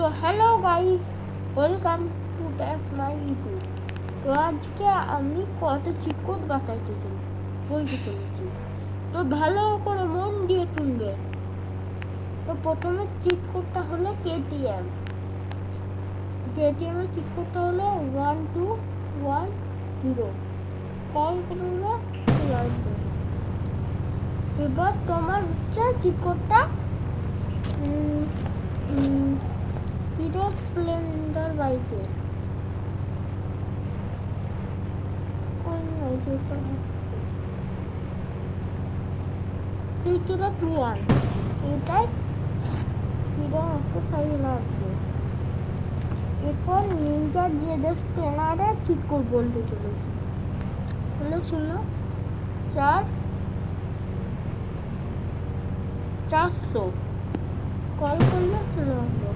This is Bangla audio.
তো hello guys, welcome to back my YouTube. তো আজকে আমি কত চিট কোড বলতে চলেছি। তো ভালো করে মন দিয়ে শুনবে। তো প্রথমে চিট কোডটা হলো কেটিএম এর চিট কোডটা হলো 1210। কল করলে আসবে। এবার তোমার হচ্ছে চিট কোডটা হিরো স্প্লেন্ডার বাইকে এটাই হিরো একটা সাইকেল আসবে। এরপর নিনজা জেডএক্স টেনারে ঠিক করে বলতে চলেছি। হলো ছিল 400 কল করলে চলে আসলো।